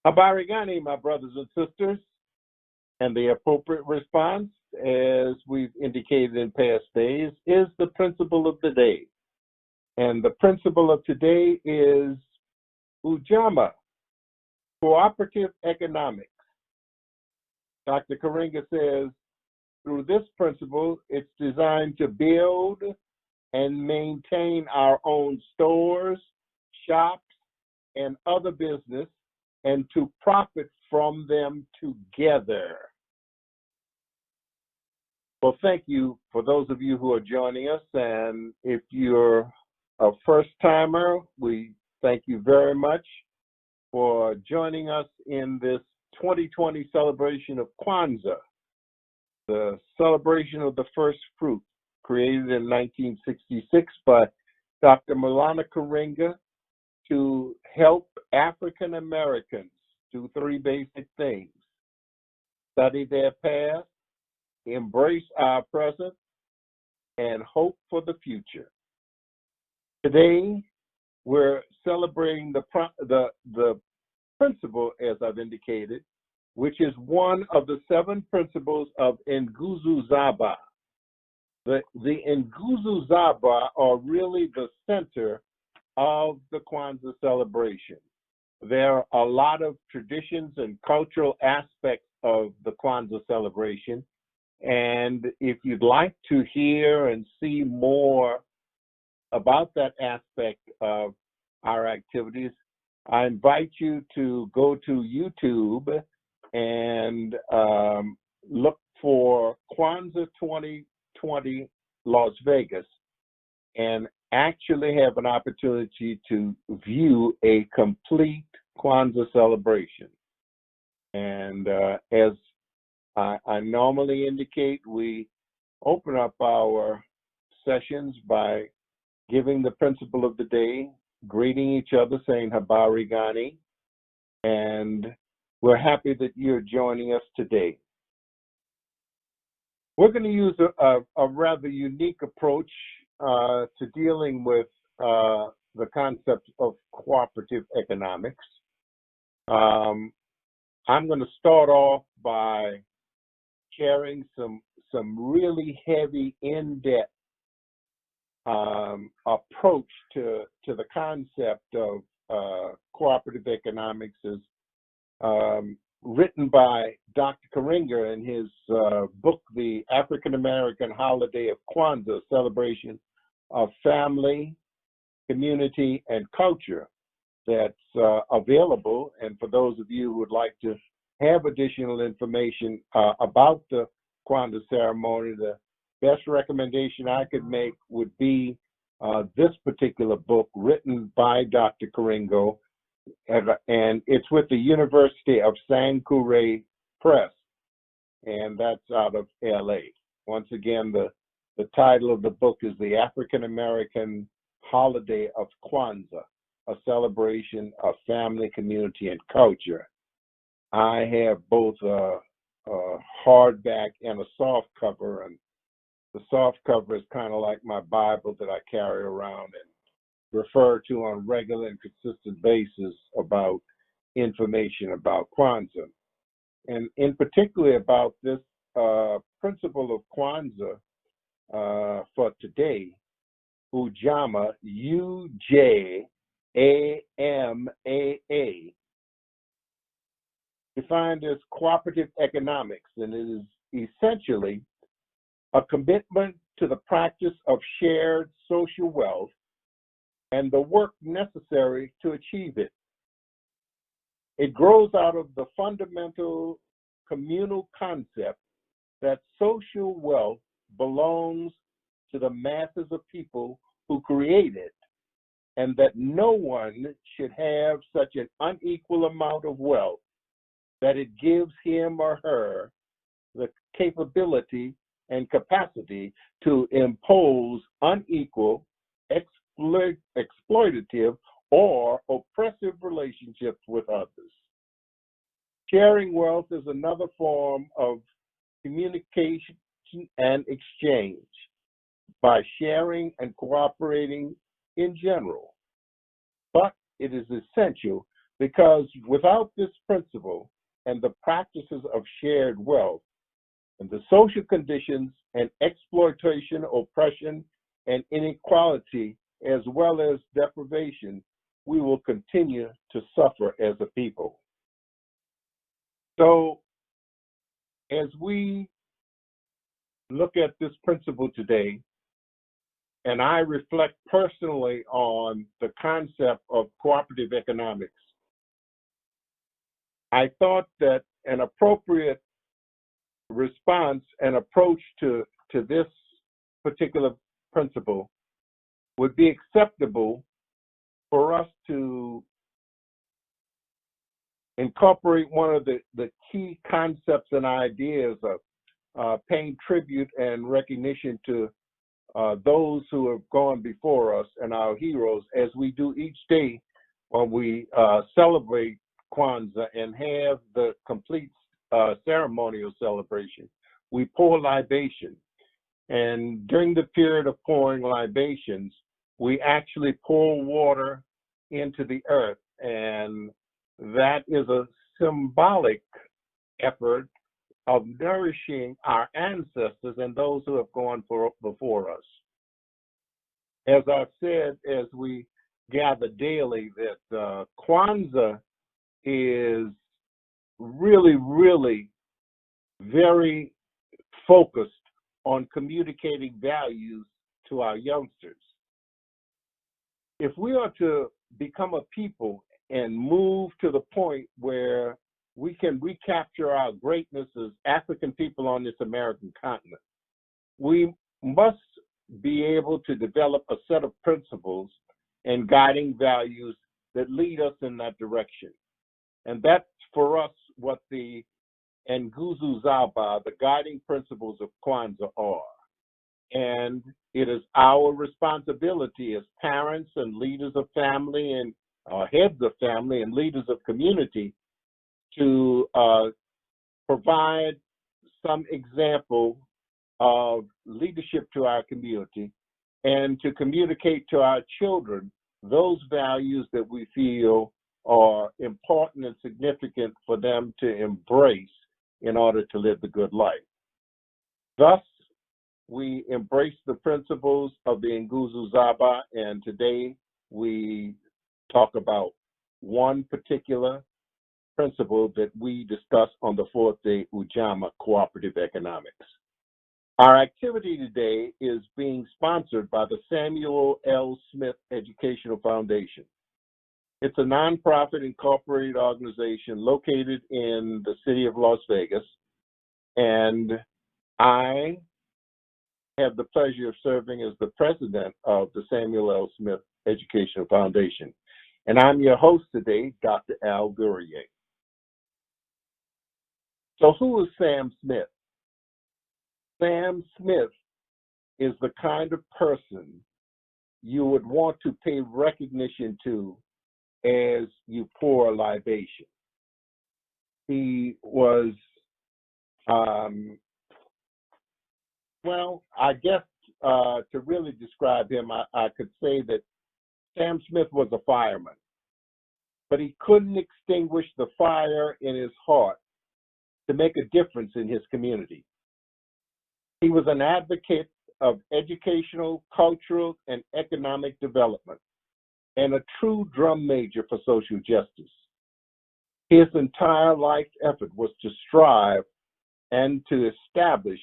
Habarigani, my brothers and sisters, and the appropriate response, as we've indicated in past days, is the principle of the day. And the principle of today is Ujamaa, Cooperative Economics. Dr. Karenga says, through this principle, it's designed to build and maintain our own stores, shops, and other business, and to profit from them together. Well, thank you for those of you who are joining us. And if you're a first timer, we thank you very much for joining us in this 2020 celebration of KWANZAA, the celebration of the first fruit, created in 1966 by Dr. Maulana Karenga to help African Americans do three basic things: study their past, embrace our present, and hope for the future. Today, we're celebrating the principle, as I've indicated, which is one of the 7 principles of Nguzuzaba. The Nguzuzaba are really the center of the KWANZAA celebration. There are a lot of traditions and cultural aspects of the KWANZAA celebration. And if you'd like to hear and see more about that aspect of our activities, I invite you to go to YouTube and look for KWANZAA 2020 Las Vegas, and actually have an opportunity to view a complete KWANZAA celebration. And as I normally indicate, we open up our sessions by giving the principle of the day, greeting each other, saying Habari Gani, and we're happy that you're joining us today. We're going to use a rather unique approach to dealing with the concept of cooperative economics. I'm going to start off by sharing some really heavy, in-depth approach to the concept of cooperative economics, as written by Dr. Karenga in his book, The African American Holiday of KWANZAA, Celebration of Family, Community, and Culture, that's available. And for those of you who would like to have additional information about the KWANZAA ceremony, the best recommendation I could make would be this particular book written by Dr. Karenga, and it's with the University of Sankore Press, and that's out of LA. Once again, the title of the book is The African American Holiday of KWANZAA, a Celebration of Family, Community, and Culture. I have both a hardback and a soft cover, and the soft cover is kind of like my Bible that I carry around and refer to on a regular and consistent basis about information about KWANZAA. And in particular about this principle of KWANZAA for today, Ujamaa, U-J-A-M-A-A, defined as cooperative economics, and it is essentially a commitment to the practice of shared social wealth and the work necessary to achieve it. It grows out of the fundamental communal concept that social wealth belongs to the masses of people who create it, and that no one should have such an unequal amount of wealth that it gives him or her the capability and capacity to impose unequal, exploitative, or oppressive relationships with others. Sharing wealth is another form of communication and exchange by sharing and cooperating in general, but it is essential Because without this principle and the practices of shared wealth and the social conditions and exploitation, oppression, and inequality, as well as deprivation, we will continue to suffer as a people. So, as we look at this principle today, and I reflect personally on the concept of cooperative economics, I thought that an appropriate response and approach to this particular principle would be acceptable for us to incorporate one of the key concepts and ideas of paying tribute and recognition to those who have gone before us and our heroes, as we do each day when we celebrate KWANZAA and have the complete ceremonial celebration. We pour libation. And during the period of pouring libations, we actually pour water into the earth. And that is a symbolic effort of nourishing our ancestors and those who have gone before us. As I've said, as we gather daily, that KWANZAA is really, really very focused on communicating values to our youngsters. If we are to become a people and move to the point where we can recapture our greatness as African people on this American continent, we must be able to develop a set of principles and guiding values that lead us in that direction. And that's for us what the Nguzo-Zaba, the guiding principles of KWANZAA, are. And it is our responsibility as parents and leaders of family and heads of family and leaders of community to provide some example of leadership to our community and to communicate to our children those values that we feel are important and significant for them to embrace in order to live the good life. Thus, we embrace the principles of the Nguzo-Zaba, and today we talk about one particular principle that we discuss on the fourth day, Ujamaa, Cooperative Economics. Our activity today is being sponsored by the Samuel L. Smith Educational Foundation. It's a nonprofit incorporated organization located in the city of Las Vegas, and I have the pleasure of serving as the president of the Samuel L. Smith Educational Foundation. And I'm your host today, Dr. Al Gurrier. So who is Sam Smith? Sam Smith is the kind of person you would want to pay recognition to as you pour a libation. He was, well, I guess to really describe him, I could say that Sam Smith was a fireman, but he couldn't extinguish the fire in his heart to make a difference in his community. He was an advocate of educational, cultural, and economic development, and a true drum major for social justice. His entire life effort was to strive and to establish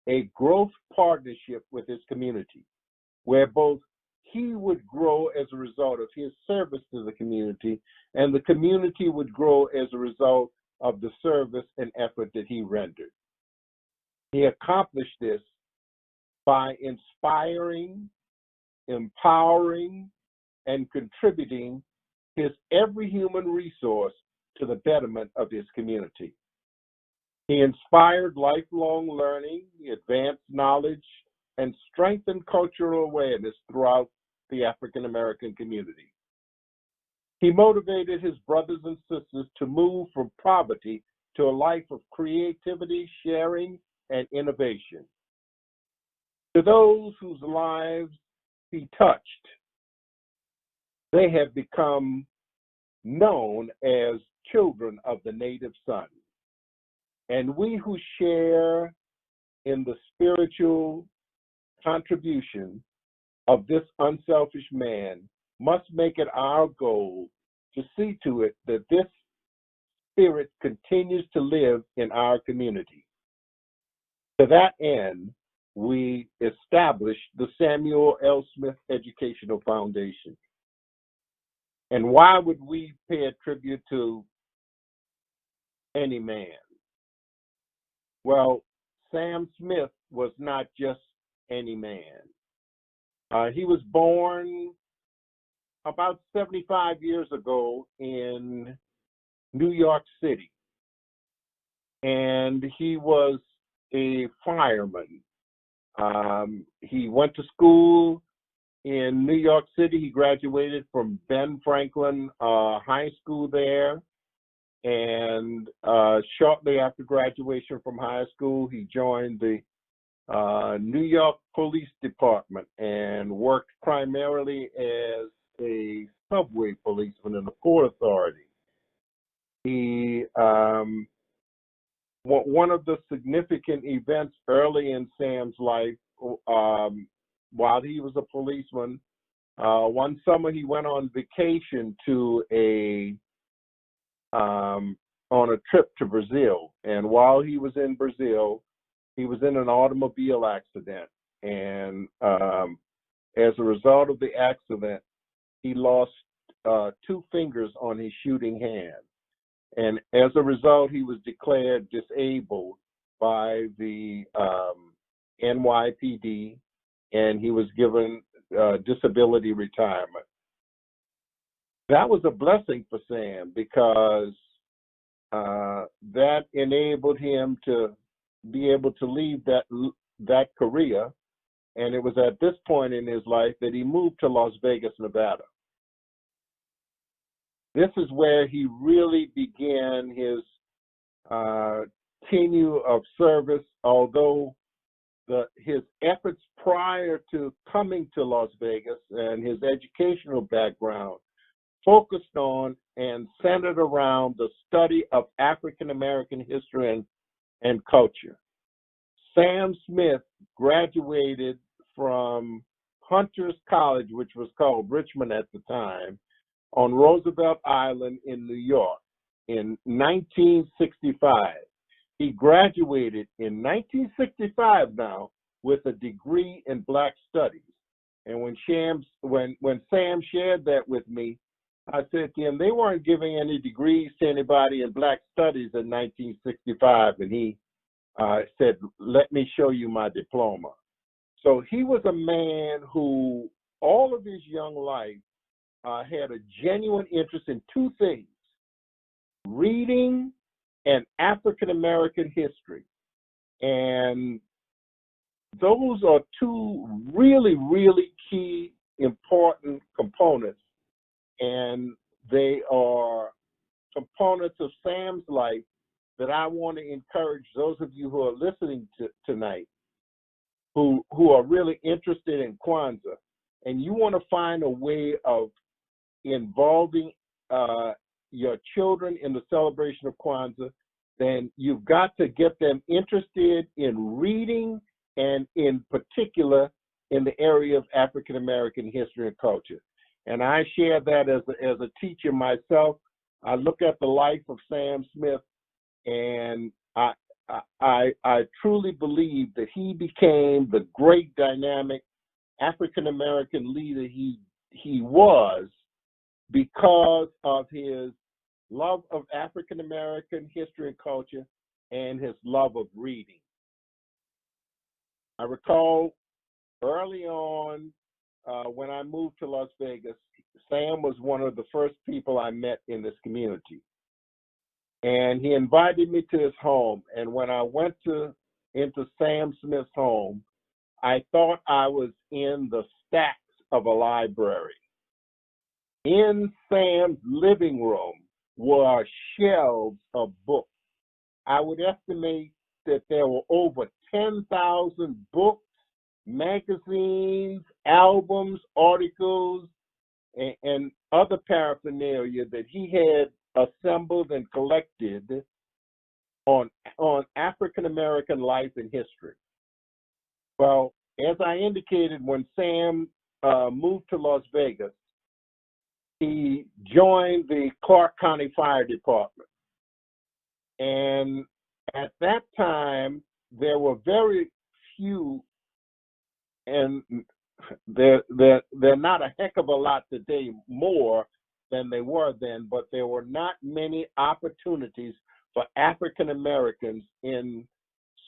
a growth partnership with his community, where both he would grow as a result of his service to the community, and the community would grow as a result of the service and effort that he rendered. He accomplished this by inspiring, empowering, and contributing his every human resource to the betterment of his community. He inspired lifelong learning, he advanced knowledge, and strengthened cultural awareness throughout the African American community. He motivated his brothers and sisters to move from poverty to a life of creativity, sharing, and innovation. To those whose lives he touched, they have become known as children of the native sun. And we who share in the spiritual contribution of this unselfish man must make it our goal to see to it that this spirit continues to live in our community. To that end, we established the Samuel L. Smith Educational Foundation. And why would we pay a tribute to any man? Well, Sam Smith was not just any man. He was born about 75 years ago in New York City, and he was a fireman. He went to school in New York City. He graduated from Ben Franklin High School there, and shortly after graduation from high school, he joined the New York Police Department and worked primarily as a subway policeman in the Port Authority. He one of the significant events early in Sam's life, while he was a policeman, one summer he went on vacation to on a trip to Brazil, and while he was in Brazil, he was in an automobile accident, and as a result of the accident, he lost 2 fingers on his shooting hand. And as a result, he was declared disabled by the NYPD, and he was given disability retirement. That was a blessing for Sam because that enabled him to be able to leave that career. And it was at this point in his life that he moved to Las Vegas, Nevada. This is where he really began his tenure of service, although his efforts prior to coming to Las Vegas and his educational background focused on and centered around the study of African American history and culture. Sam Smith graduated from Hunter's College, which was called Richmond at the time, on Roosevelt Island in New York in 1965. He graduated in 1965 now with a degree in Black Studies. And when Sam shared that with me, I said to him, they weren't giving any degrees to anybody in Black Studies in 1965. And he said, let me show you my diploma. So he was a man who all of his young life had a genuine interest in 2 things: reading and African American history. And those are 2 really, really key important components. And they are components of Sam's life that I want to encourage those of you who are listening to tonight who are really interested in KWANZAA, and you want to find a way of involving your children in the celebration of KWANZAA, then you've got to get them interested in reading, and in particular in the area of African American history and culture. And I share that as a teacher myself. I look at the life of Sam Smith, and I truly believe that he became the great dynamic African American leader he was because of his love of African American history and culture and his love of reading. I recall early on when I moved to Las Vegas, Sam was one of the first people I met in this community. And he invited me to his home. And when I went into Sam Smith's home, I thought I was in the stacks of a library. In Sam's living room were shelves of books. I would estimate that there were over 10,000 books, magazines, albums, articles, and other paraphernalia that he had assembled and collected on African American life and history. Well, as I indicated, when Sam moved to Las Vegas, he joined the Clark County Fire Department. And at that time, there were very few, and they're not a heck of a lot today more than they were then, but there were not many opportunities for African Americans in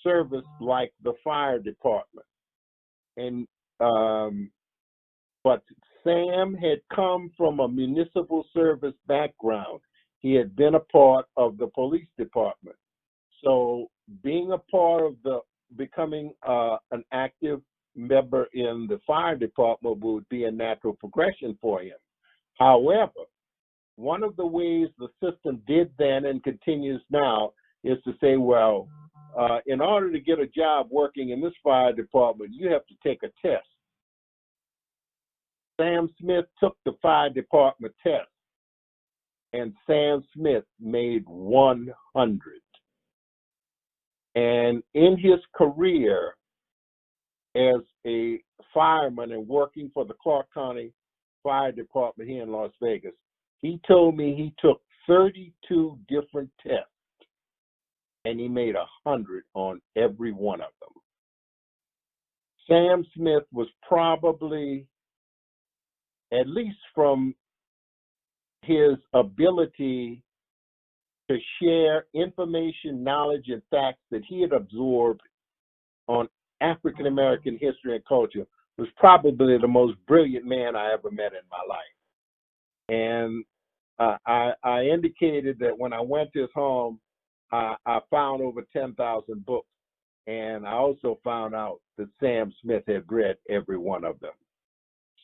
service like the fire department. And but Sam had come from a municipal service background. He had been a part of the police department. So being a part of becoming an active member in the fire department would be a natural progression for him. However, one of the ways the system did then and continues now is to say, well, in order to get a job working in this fire department, you have to take a test. Sam Smith took the fire department test, and Sam Smith made 100. And in his career as a fireman and working for the Clark County Fire Department here in Las Vegas, he told me he took 32 different tests, and he made 100 on every one of them. Sam Smith was probably, at least from his ability to share information, knowledge, and facts that he had absorbed on African American history and culture, was probably the most brilliant man I ever met in my life. And I indicated that when I went to his home, I found over 10,000 books. And I also found out that Sam Smith had read every one of them.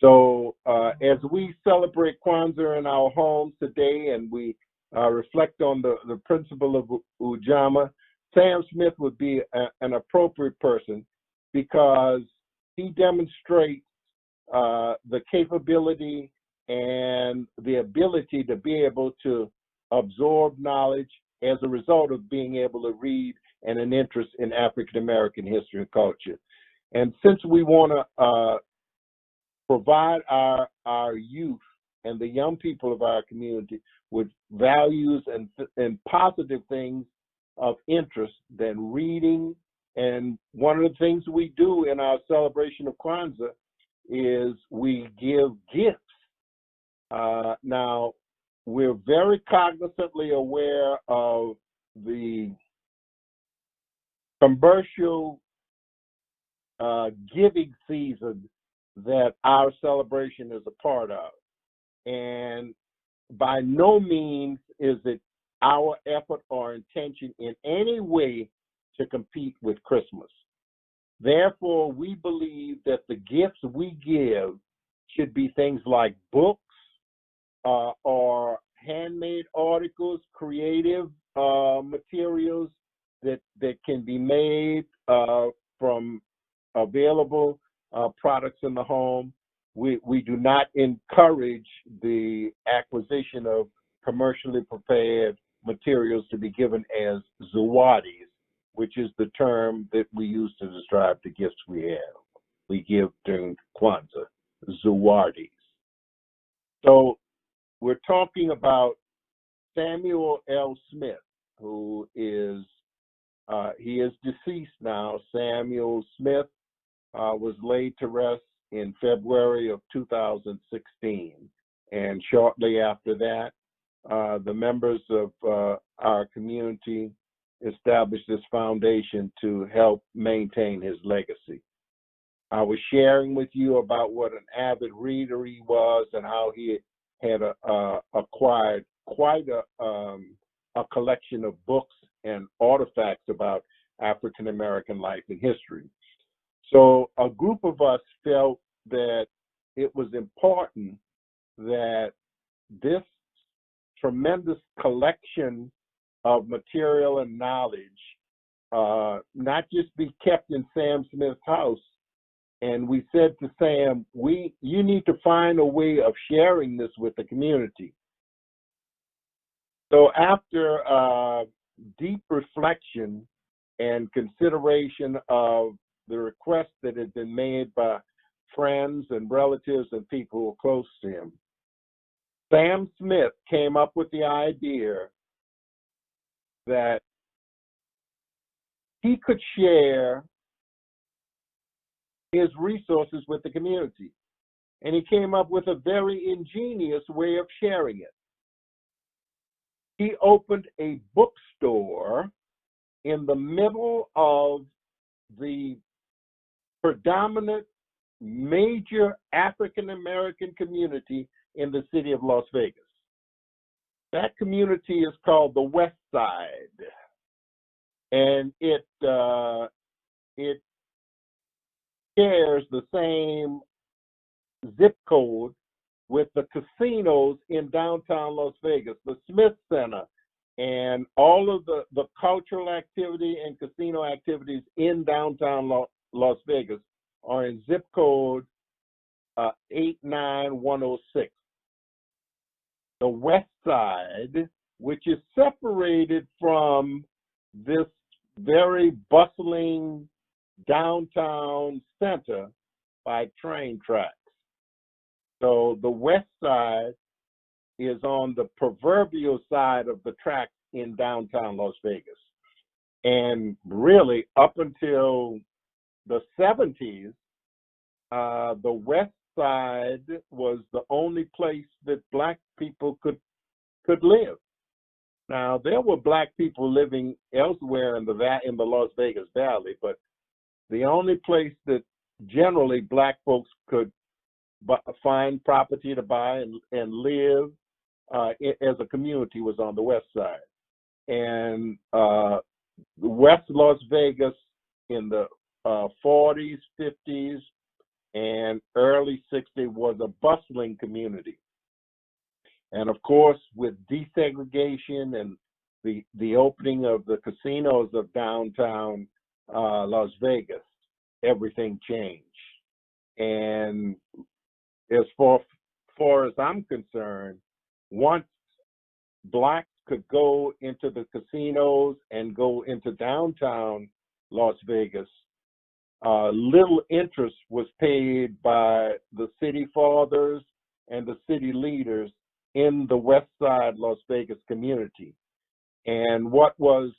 So as we celebrate Kwanzaa in our homes today and we reflect on the principle of Ujamaa, Sam Smith would be an appropriate person because he demonstrates the capability and the ability to be able to absorb knowledge as a result of being able to read and an interest in African American history and culture. And since we want to provide our youth and the young people of our community with values and positive things of interest, then reading. And one of the things we do in our celebration of Kwanzaa is we give gifts. Now, we're very cognizantly aware of the commercial giving season that our celebration is a part of. And by no means is it our effort or intention in any way to compete with Christmas. Therefore, we believe that the gifts we give should be things like books or handmade articles, creative materials that can be made from available products in the home. We do not encourage the acquisition of commercially prepared materials to be given as zawadis, which is the term that we use to describe the gifts we give during Kwanzaa, zawadis. So we're talking about Samuel L. Smith, who is, he is deceased now. Samuel Smith was laid to rest in February of 2016. And shortly after that, the members of our community established this foundation to help maintain his legacy. I was sharing with you about what an avid reader he was and how he had acquired quite a collection of books and artifacts about African American life and history. So a group of us felt that it was important that this tremendous collection of material and knowledge not just be kept in Sam Smith's house and we said to Sam, you need to find a way of sharing this with the community. So after deep reflection and consideration of the request that had been made by friends and relatives and people who were close to him, Sam Smith came up with the idea that he could share his resources with the community. And he came up with a very ingenious way of sharing it. He opened a bookstore in the middle of the predominant major African American community in the city of Las Vegas. That community is called the West Side, and it shares the same zip code with the casinos in downtown Las Vegas, the Smith Center, and all of the cultural activity and casino activities in downtown Las Vegas are in zip code 89106. The West Side, which is separated from this very bustling downtown center by train tracks. So the West Side is on the proverbial side of the tracks in downtown Las Vegas. And really, up until the 70s, the West Side was the only place that Black people could live. Now, there were Black people living elsewhere in the Las Vegas Valley, but the only place that generally Black folks could find property to buy and live as a community was on the West Side. And West Las Vegas in the 40s, 50s, and early 60s was a bustling community. And of course, with desegregation and the opening of the casinos of downtown Las Vegas, everything changed. And as far as I'm concerned, once Blacks could go into the casinos and go into downtown Las Vegas, little interest was paid by the city fathers and the city leaders in the West Side Las Vegas community. And what was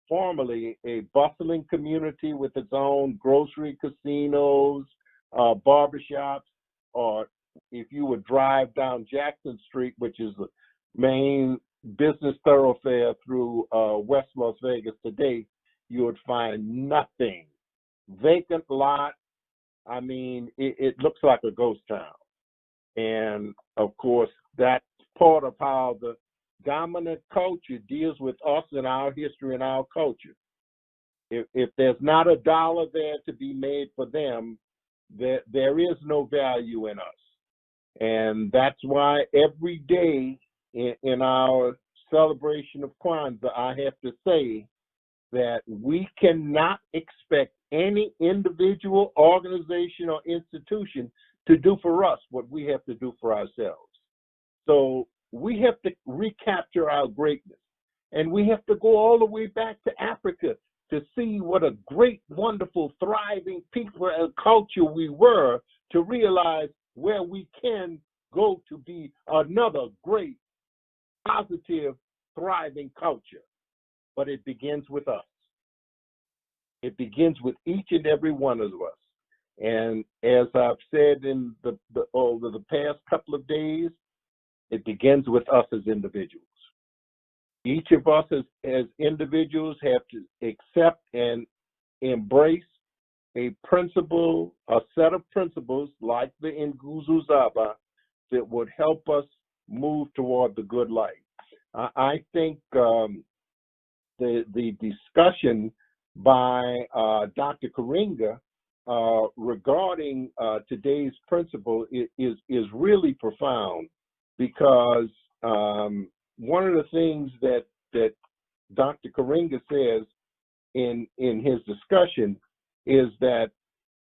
formerly a bustling community with its own grocery casinos, barbershops, or if you would drive down Jackson Street, which is the main business thoroughfare through West Las Vegas today, you would find nothing. Vacant lot. I mean, it looks like a ghost town. And of course, that's part of how the dominant culture deals with us and our history and our culture. If there's not a dollar there to be made for them, there is no value in us. And that's why every day in our celebration of KWANZAA, I have to say that we cannot expect any individual, organization, or institution to do for us what we have to do for ourselves. So we have to recapture our greatness. And we have to go all the way back to Africa to see what a great, wonderful, thriving people and culture we were, to realize where we can go to be another great, positive, thriving culture. But it begins with us. It begins with each and every one of us. And as I've said over the past couple of days, it begins with us as individuals. Each of us as individuals have to accept and embrace a principle, a set of principles like the Nguzo Zaba that would help us move toward the good life. I think the discussion by Dr. Karinga regarding today's principle is really profound, because one of the things that Dr. Karinga says in his discussion is that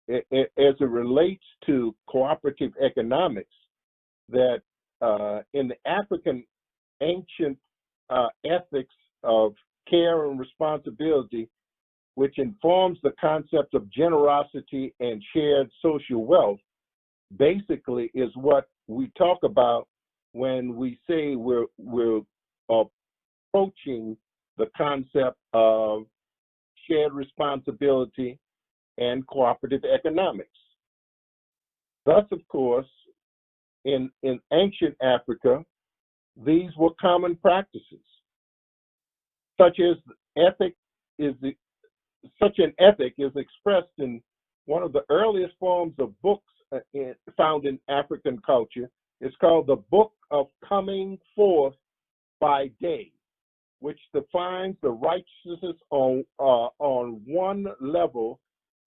as it relates to cooperative economics, that in the African ancient ethics of care and responsibility, which informs the concept of generosity and shared social wealth, basically is what we talk about when we say we're approaching the concept of shared responsibility and cooperative economics. Thus, of course, in ancient Africa, these were common practices, such as such an ethic is expressed in one of the earliest forms of books found in African culture. It's called the Book of Coming Forth by Day, which defines the righteousness on one level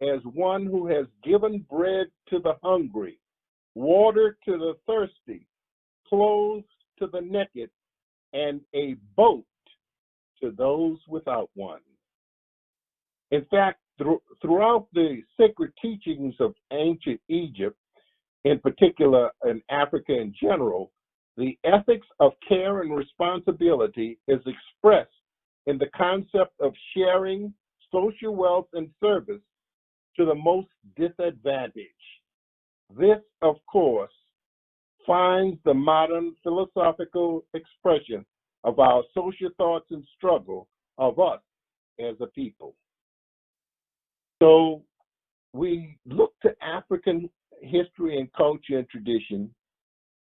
as one who has given bread to the hungry, water to the thirsty, clothes to the naked, and a boat to those without one. In fact, throughout the sacred teachings of ancient Egypt, in particular in Africa in general, the ethics of care and responsibility is expressed in the concept of sharing social wealth and service to the most disadvantaged. This, of course, finds the modern philosophical expression of our social thoughts and struggle of us as a people. So we look to African history and culture and tradition,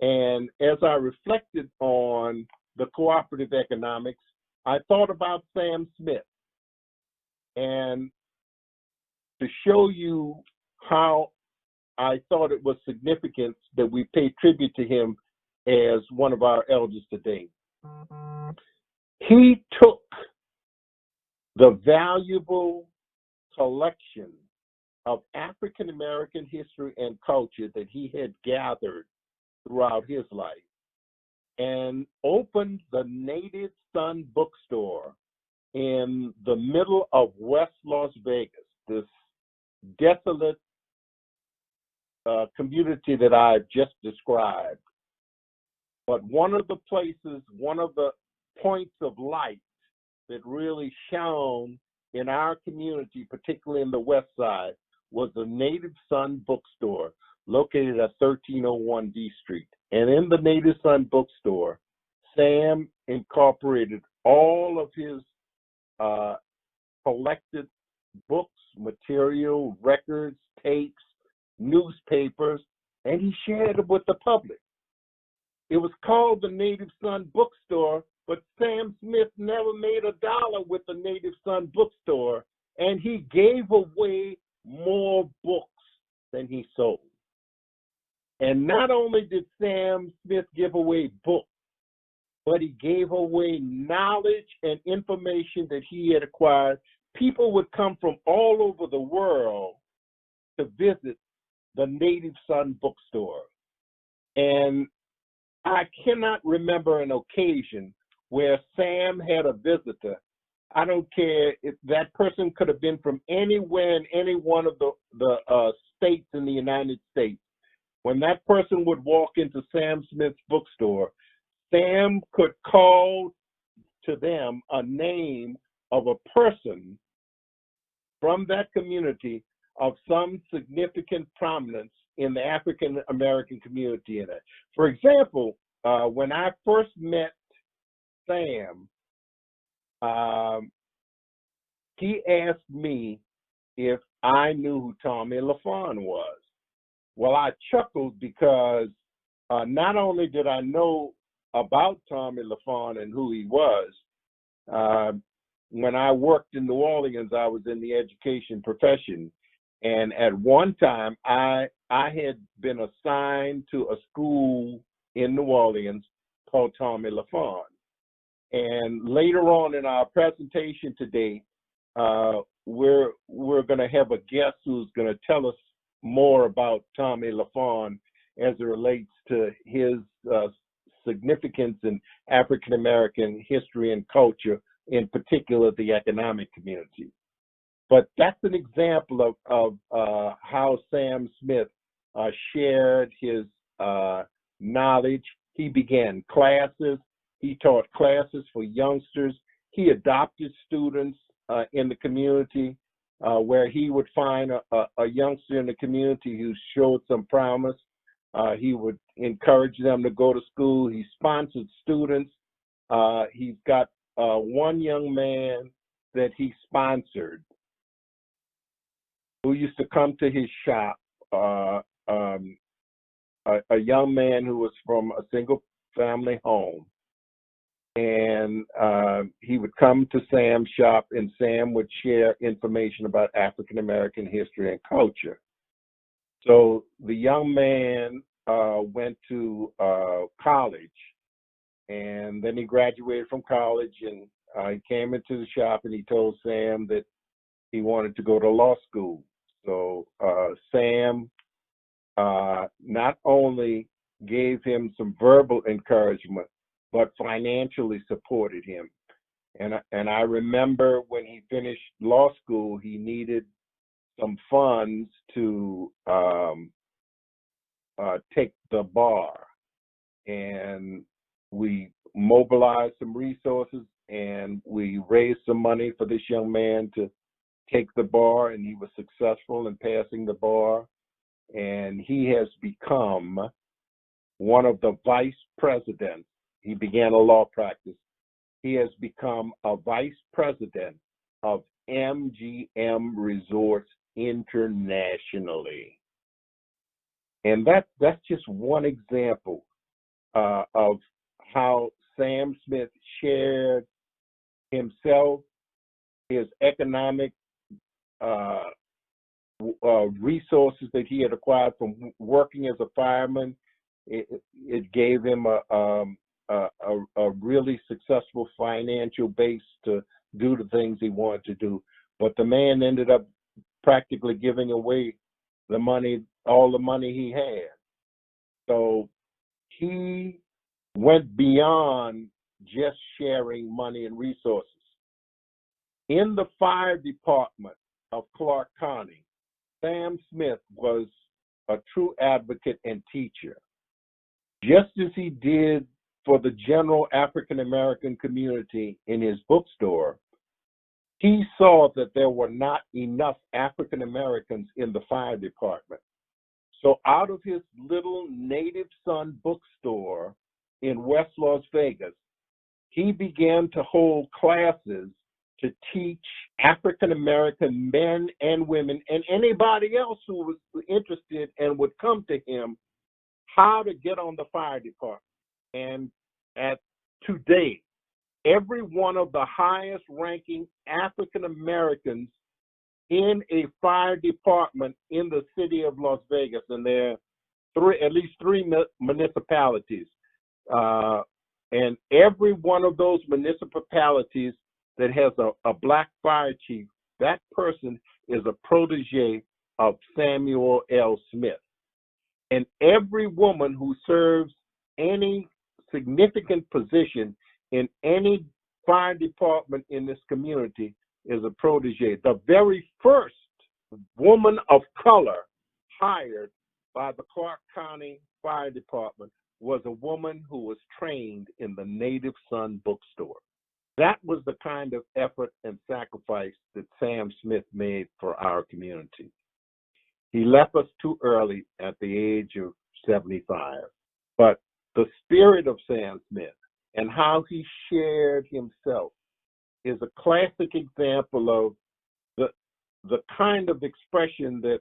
and as I reflected on the cooperative economics, I thought about Sam Smith, and to show you how I thought it was significant that we pay tribute to him as one of our elders today. He took the valuable collection of African American history and culture that he had gathered throughout his life and opened the Native Sun Bookstore in the middle of West Las Vegas, this desolate community that I've just described. But one of the places, one of the points of light that really shone in our community, particularly in the West Side, was the Native Sun Bookstore located at 1301 D Street. And in the Native Sun Bookstore, Sam incorporated all of his collected books, material, records, tapes, newspapers, and he shared it with the public. It was called the Native Sun Bookstore, but Sam Smith never made a dollar with the Native Sun Bookstore, and he gave away more books than he sold. And not only did Sam Smith give away books, but he gave away knowledge and information that he had acquired. People would come from all over the world to visit the Native Sun Bookstore. And I cannot remember an occasion where Sam had a visitor. I don't care if that person could have been from anywhere in any one of the states in the United States. When that person would walk into Sam Smith's bookstore, Sam could call to them a name of a person from that community of some significant prominence in the African American community in it. For example, when I first met Sam, he asked me if I knew who Tommy LaFawn was. Well, I chuckled because not only did I know about Tommy LaFawn and who he was, when I worked in New Orleans, I was in the education profession. And at one time, I had been assigned to a school in New Orleans called Tommy LaFawn. And later on in our presentation today, we're going to have a guest who's going to tell us more about Tommy LaFawn as it relates to his significance in African American history and culture, in particular the economic community. But that's an example of how Sam Smith shared his knowledge. He began classes. He taught classes for youngsters. He adopted students in the community where he would find a youngster in the community who showed some promise. He would encourage them to go to school. He sponsored students. He's got one young man that he sponsored who used to come to his shop, a young man who was from a single family home. And he would come to Sam's shop, and Sam would share information about African American history and culture. So the young man went to college, and then he graduated from college, and he came into the shop, and he told Sam that he wanted to go to law school. So Sam not only gave him some verbal encouragement, but financially supported him. And I remember when he finished law school, he needed some funds to take the bar. And we mobilized some resources, and we raised some money for this young man to take the bar, and he was successful in passing the bar. And he has become one of the vice presidents. He began a law practice. He has become a vice president of MGM Resorts internationally. And that's just one example of how Sam Smith shared himself, his economic resources that he had acquired from working as a fireman. It gave him a really successful financial base to do the things he wanted to do. But the man ended up practically giving away the money, all the money he had. So he went beyond just sharing money and resources. In the fire department of Clark County, Sam Smith was a true advocate and teacher. Just as he did for the general African American community in his bookstore, he saw that there were not enough African Americans in the fire department. So out of his little native Sun Bookstore in West Las Vegas, he began to hold classes to teach African American men and women and anybody else who was interested and would come to him how to get on the fire department. And today, every one of the highest ranking African Americans in a fire department in the city of Las Vegas, and there are at least three municipalities, and every one of those municipalities that has a black fire chief, that person is a protege of Samuel L. Smith. And every woman who serves any significant position in any fire department in this community is a protege. The very first woman of color hired by the Clark County Fire Department was a woman who was trained in the native Sun Bookstore. That was the kind of effort and sacrifice that Sam Smith made for our community. He left us too early at the age of 75. But the spirit of Sam Smith and how he shared himself is a classic example of the kind of expression that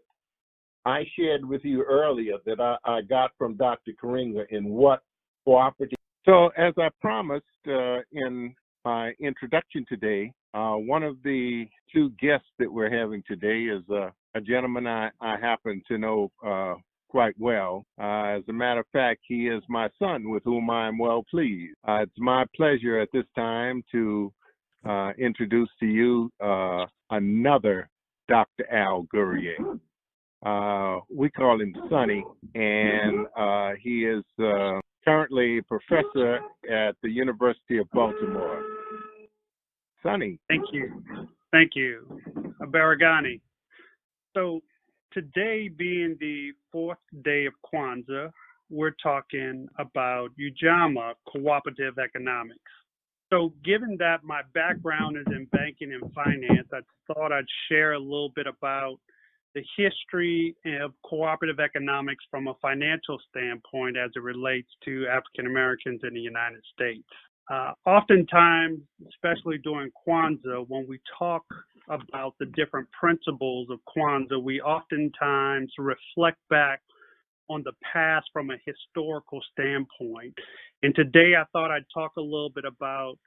I shared with you earlier that I got from Dr. Karinga in what cooperative. So as I promised in my introduction today, one of the two guests that we're having today is a gentleman I happen to know quite well. As a matter of fact, he is my son with whom I am well pleased. It's my pleasure at this time to introduce to you another Dr. Al Gurrier. We call him Sonny, and he is currently a professor at the University of Baltimore. Sonny. Thank you. Thank you, Baragani. So today being the fourth day of Kwanzaa, we're talking about Ujamaa Cooperative Economics. So given that my background is in banking and finance, I thought I'd share a little bit about the history of cooperative economics from a financial standpoint as it relates to African Americans in the United States. Oftentimes, especially during Kwanzaa, when we talk about the different principles of Kwanzaa, we oftentimes reflect back on the past from a historical standpoint. And today I thought I'd talk a little bit about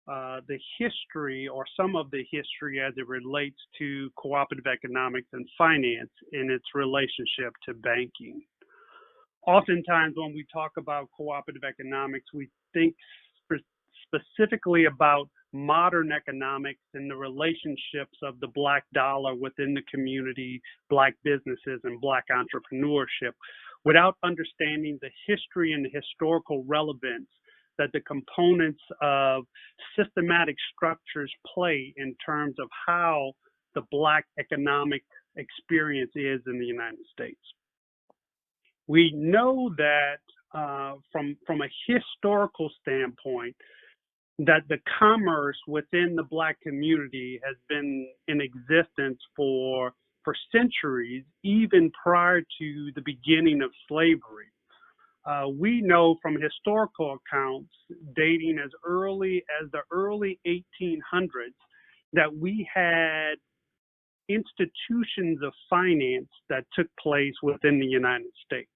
the history or some of the history as it relates to cooperative economics and finance in its relationship to banking. Oftentimes when we talk about cooperative economics, we think specifically about modern economics and the relationships of the Black dollar within the community, Black businesses, and Black entrepreneurship, without understanding the history and the historical relevance that the components of systematic structures play in terms of how the Black economic experience is in the United States. We know that from a historical standpoint, that the commerce within the Black community has been in existence for centuries, even prior to the beginning of slavery. We know from historical accounts dating as early as the early 1800s that we had institutions of finance that took place within the United States.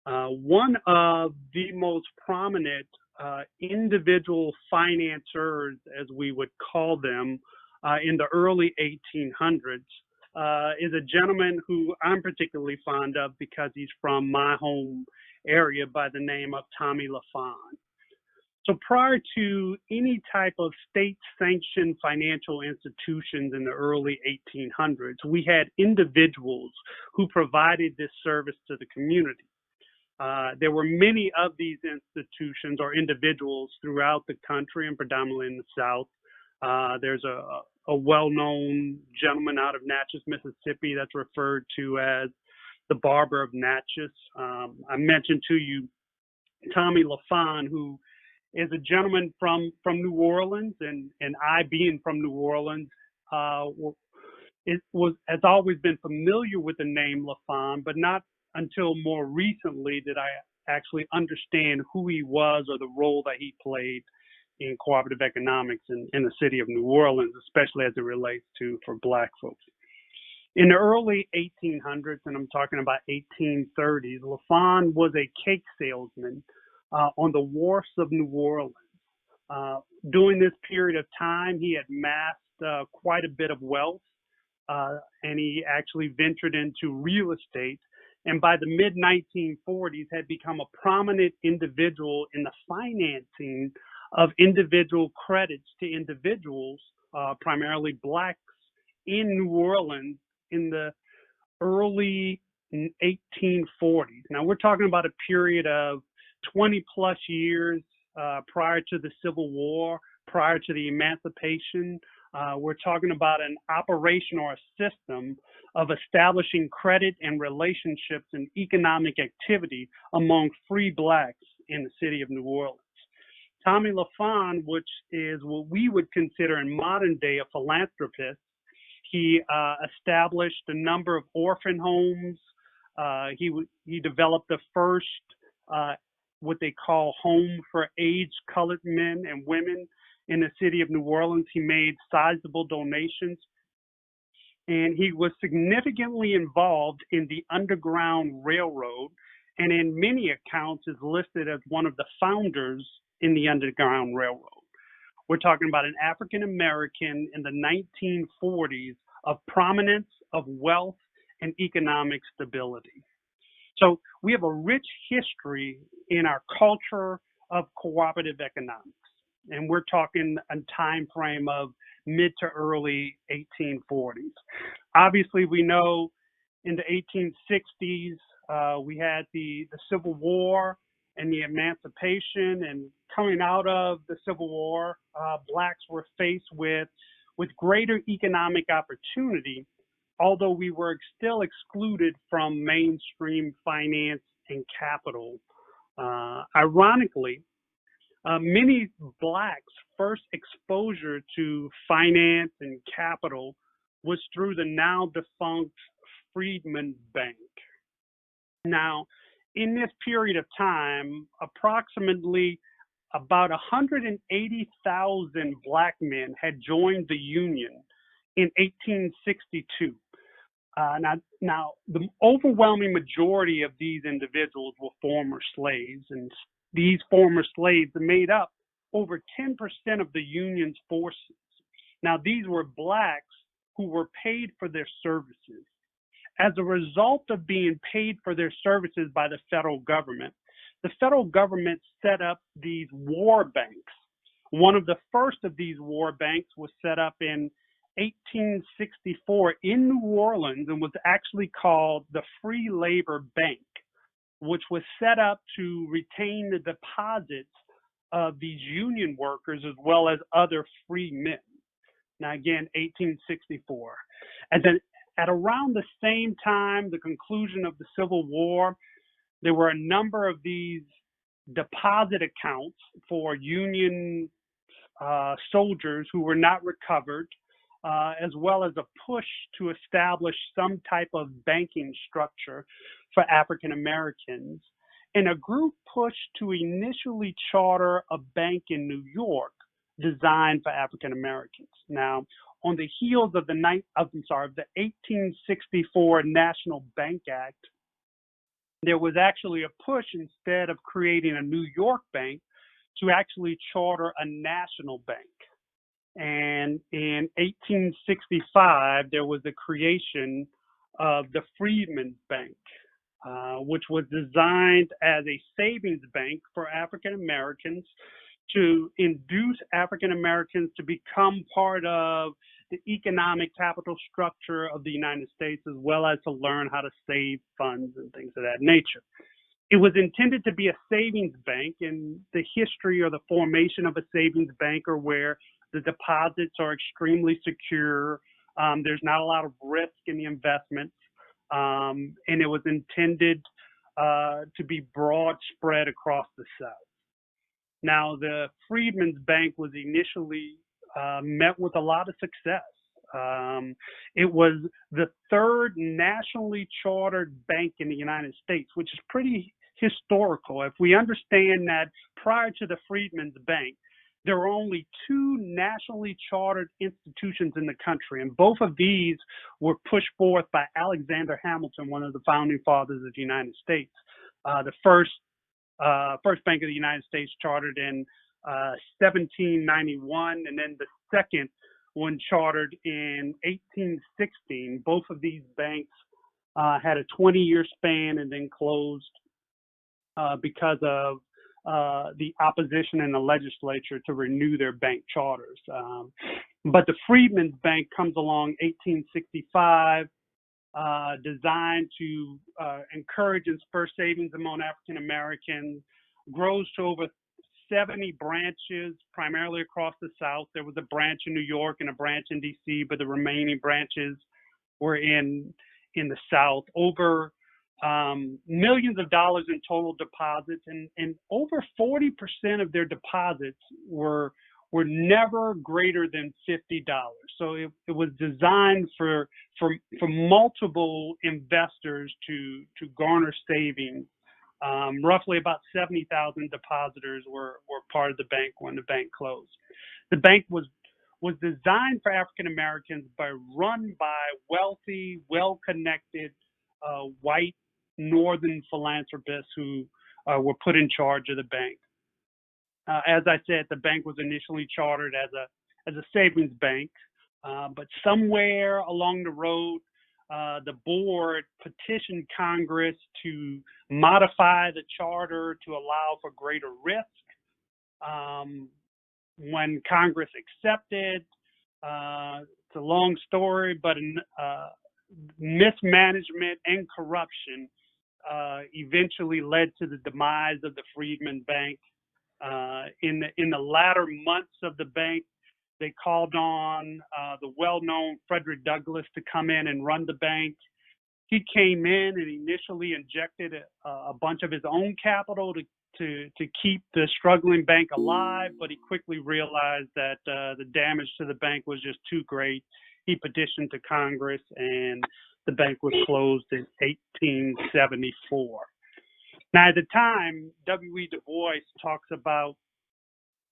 One of the most prominent individual financiers, as we would call them, in the early 1800s is a gentleman who I'm particularly fond of because he's from my home area by the name of Tommy LaFawn. So prior to any type of state-sanctioned financial institutions in the early 1800s, we had individuals who provided this service to the community. There were many of these institutions or individuals throughout the country and predominantly in the South. There's a well-known gentleman out of Natchez, Mississippi that's referred to as the Barber of Natchez. I mentioned to you Tommy LaFawn, who is a gentleman from New Orleans, and I, being from New Orleans, has always been familiar with the name LaFawn, but not until more recently did I actually understand who he was or the role that he played in cooperative economics in the city of New Orleans, especially as it relates to for Black folks. In the early 1800s, and I'm talking about 1830s, LaFawn was a cake salesman on the wharfs of New Orleans. During this period of time, he had amassed quite a bit of wealth, and he actually ventured into real estate. And by the mid-1940s, had become a prominent individual in the financing of individual credits to individuals, primarily Blacks, in New Orleans in the early 1840s. Now, we're talking about a period of 20 plus years prior to the Civil War, prior to the Emancipation. We're talking about an operation or a system of establishing credit and relationships and economic activity among free Blacks in the city of New Orleans. Tommy LaFawn, which is what we would consider in modern day a philanthropist, he established a number of orphan homes. He developed the first what they call home for aged colored men and women in the city of New Orleans. He made sizable donations, and he was significantly involved in the Underground Railroad, and in many accounts is listed as one of the founders in the Underground Railroad. We're talking about an African American in the 1940s of prominence, of wealth, and economic stability. So we have a rich history in our culture of cooperative economics, and we're talking a time frame of mid to early 1840s. Obviously, we know in the 1860s, we had the Civil War and the Emancipation, and coming out of the Civil War, Blacks were faced with with greater economic opportunity, although we were still excluded from mainstream finance and capital. Ironically, many Blacks' first exposure to finance and capital was through the now defunct Friedman Bank. Now, in this period of time, approximately about 180,000 Black men had joined the Union in 1862. Now, the overwhelming majority of these individuals were former slaves, and these former slaves made up over 10% of the Union's forces. Now, these were Blacks who were paid for their services. As a result of being paid for their services by the federal government set up these war banks. One of the first of these war banks was set up in 1864 in New Orleans and was actually called the Free Labor Bank, which was set up to retain the deposits of these union workers as well as other free men. Now, again, 1864. And then at around the same time, the conclusion of the Civil War, there were a number of these deposit accounts for Union soldiers who were not recovered, as well as a push to establish some type of banking structure for African Americans, and a group pushed to initially charter a bank in New York designed for African Americans. Now, on the heels of the 1864 National Bank Act, there was actually a push, instead of creating a New York bank, to actually charter a national bank. And in 1865, there was the creation of the Friedman Bank, which was designed as a savings bank for African Americans to induce African Americans to become part of the economic capital structure of the United States, as well as to learn how to save funds and things of that nature. It was intended to be a savings bank, and the history or the formation of a savings bank are where the deposits are extremely secure. There's not a lot of risk in the investments, and it was intended to be broad spread across the South. Now, the Freedmen's Bank was initially met with a lot of success. It was the third nationally chartered bank in the United States, which is pretty historical. If we understand that prior to the Freedmen's Bank, there were only two nationally chartered institutions in the country, and both of these were pushed forth by Alexander Hamilton, one of the founding fathers of the United States. The first Bank of the United States chartered in 1791, and then the second one chartered in 1816. Both of these banks had a 20-year span and then closed because of the opposition in the legislature to renew their bank charters. But the Freedmen's Bank comes along 1865, designed to encourage and spur savings among African Americans, grows to over 70 branches, primarily across the South. There was a branch in New York and a branch in DC, but the remaining branches were in the South. Over millions of dollars in total deposits, and over 40% of their deposits were never greater than $50. So it was designed for multiple investors to garner savings. Roughly about 70,000 depositors were part of the bank when the bank closed. The bank was designed for African Americans, but run by wealthy, well-connected white northern philanthropists who were put in charge of the bank. As I said, the bank was initially chartered as a savings bank, but somewhere along the road, the board petitioned Congress to modify the charter to allow for greater risk. When Congress accepted, it's a long story, but mismanagement and corruption eventually led to the demise of the Freedman Bank. In the latter months of the bank, They called on the well-known Frederick Douglass to come in and run the bank. He came in and initially injected a bunch of his own capital to keep the struggling bank alive, but he quickly realized that the damage to the bank was just too great. He petitioned to Congress, and the bank was closed in 1874. Now, at the time, W.E. Du Bois talks about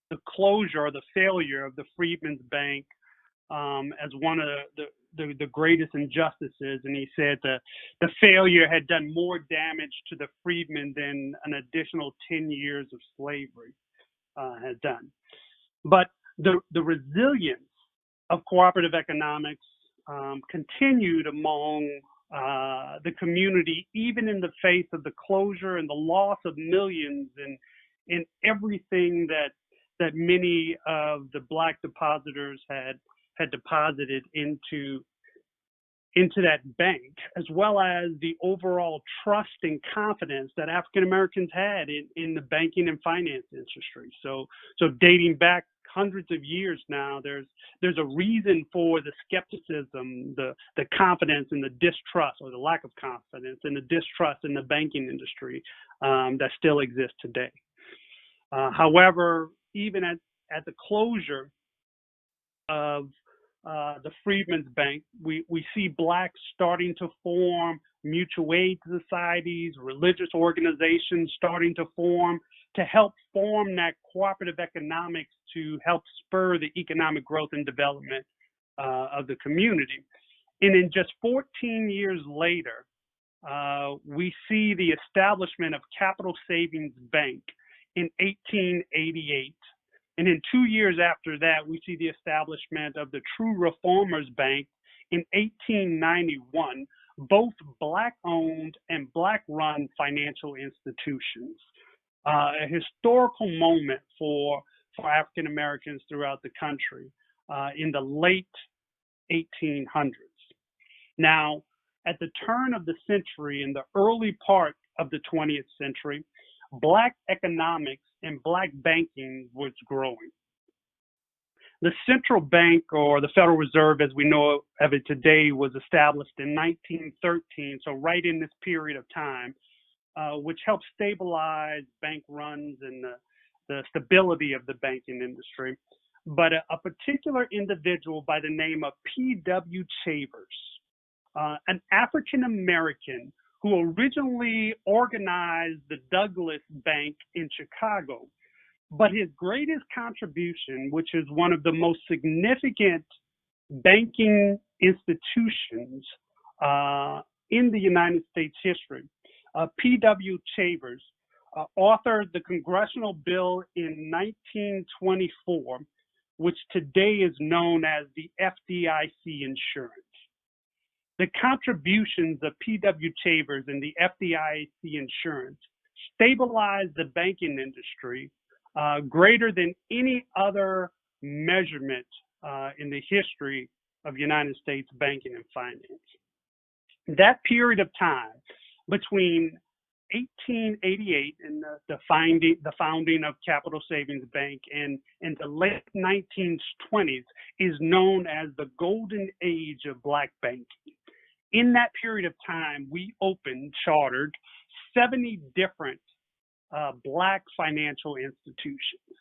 the closure or the failure of the Friedman Bank as one of the greatest injustices, and he said the failure had done more damage to the freedmen than an additional 10 years of slavery had done. But the resilience of cooperative economics continued among the community, even in the face of the closure and the loss of millions and everything that many of the Black depositors had deposited into that bank, as well as the overall trust and confidence that African Americans had in the banking and finance industry. So dating back hundreds of years now, there's a reason for the skepticism, the confidence and the distrust, or the lack of confidence and the distrust in the banking industry that still exists today. However, even at the closure of the Freedmen's Bank, we see Blacks starting to form mutual aid societies, religious organizations starting to form to help form that cooperative economics to help spur the economic growth and development of the community. And in just 14 years later, we see the establishment of Capital Savings Bank in 1888. And in 2 years after that, we see the establishment of the True Reformers Bank in 1891, both Black-owned and Black-run financial institutions. A historical moment for African Americans throughout the country in the late 1800s. Now, at the turn of the century, in the early part of the 20th century, Black economics and Black banking was growing. The central bank, or the Federal Reserve as we know of it today, was established in 1913, so right in this period of time, which helped stabilize bank runs and the stability of the banking industry. But a particular individual by the name of P.W. Chavers, an African American who originally organized the Douglass Bank in Chicago. But his greatest contribution, which is one of the most significant banking institutions in the United States history, P.W. Chavers authored the congressional bill in 1924, which today is known as the FDIC insurance. The contributions of P.W. Chavers and the FDIC insurance stabilized the banking industry greater than any other measurement in the history of United States banking and finance. That period of time between 1888 and the founding of Capital Savings Bank and the late 1920s is known as the golden age of Black banking. In that period of time, we chartered 70 different Black financial institutions.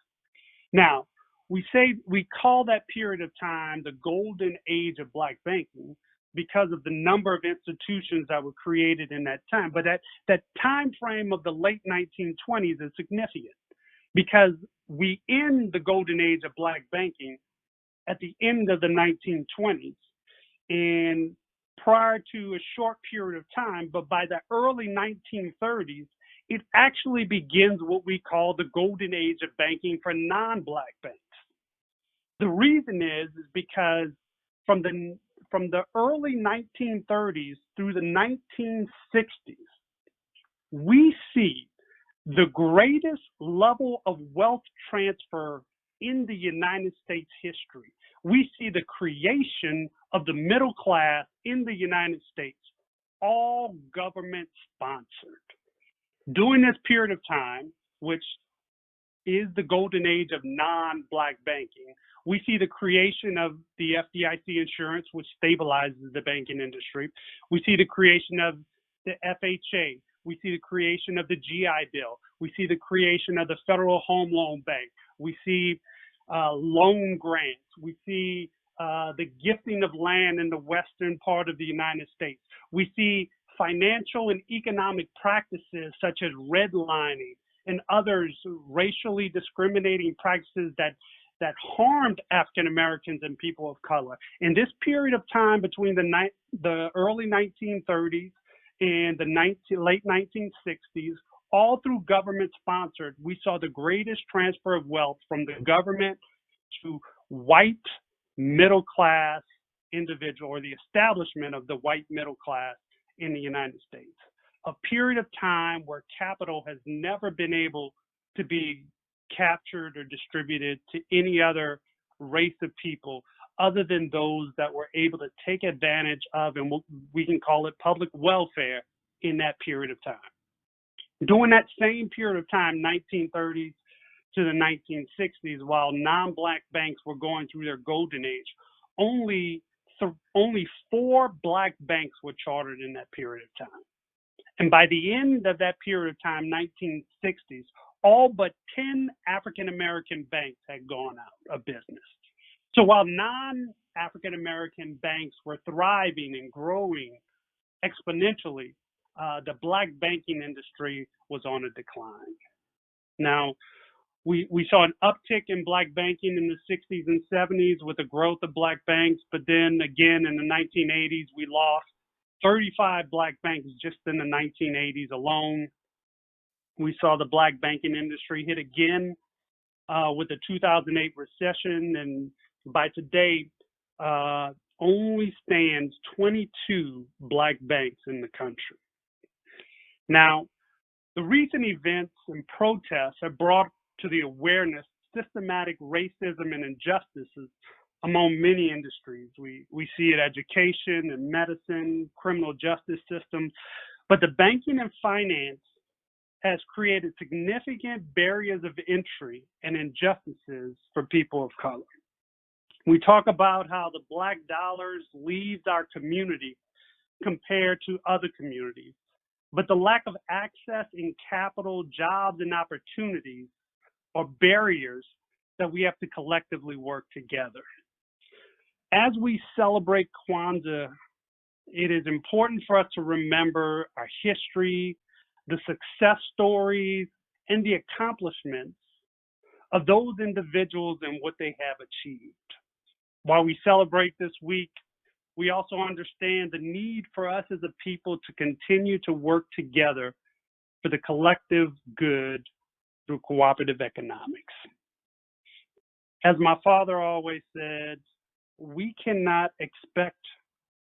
Now, we call that period of time the golden age of Black banking because of the number of institutions that were created in that time. But that time frame of the late 1920s is significant because we end the golden age of Black banking at the end of the 1920s. And prior to a short period of time, but by the early 1930s, it actually begins what we call the golden age of banking for non-Black banks. The reason is because from the early 1930s through the 1960s, we see the greatest level of wealth transfer in the United States history. We see the creation of the middle class in the United States, all government sponsored. During this period of time, which is the golden age of non-Black banking. We see the creation of the FDIC insurance, which stabilizes the banking industry. We see the creation of the FHA. We see the creation of the GI Bill. We see the creation of the Federal Home Loan Bank. We see loan grants. We see the gifting of land in the western part of the United States. We see financial and economic practices such as redlining and others racially discriminating practices that harmed African Americans and people of color. In this period of time between the early 1930s and the late 1960s, all through government sponsored, we saw the greatest transfer of wealth from the government to white middle class individual, or the establishment of the white middle class in the United States. A period of time where capital has never been able to be captured or distributed to any other race of people other than those that were able to take advantage of, and we can call it public welfare, in that period of time. During that same period of time, 1930s to the 1960s, while non-Black banks were going through their golden age, only 4 Black banks were chartered in that period of time. And by the end of that period of time, 1960s, all but 10 African American banks had gone out of business. So while non-African American banks were thriving and growing exponentially, the Black banking industry was on a decline. Now, we saw an uptick in Black banking in the 60s and 70s with the growth of Black banks, but then again in the 1980s, we lost 35 Black banks just in the 1980s alone. We saw the Black banking industry hit again with the 2008 recession, and by today, only stands 22 Black banks in the country. Now, the recent events and protests have brought to the awareness systematic racism and injustices among many industries. We see it education and medicine, criminal justice systems, but the banking and finance has created significant barriers of entry and injustices for people of color. We talk about how the Black dollars leaves our community compared to other communities, but the lack of access in capital, jobs, and opportunities are barriers that we have to collectively work together. As we celebrate KWANZAA, it is important for us to remember our history, the success stories, and the accomplishments of those individuals and what they have achieved. While we celebrate this week, we also understand the need for us as a people to continue to work together for the collective good through cooperative economics. As my father always said, we cannot expect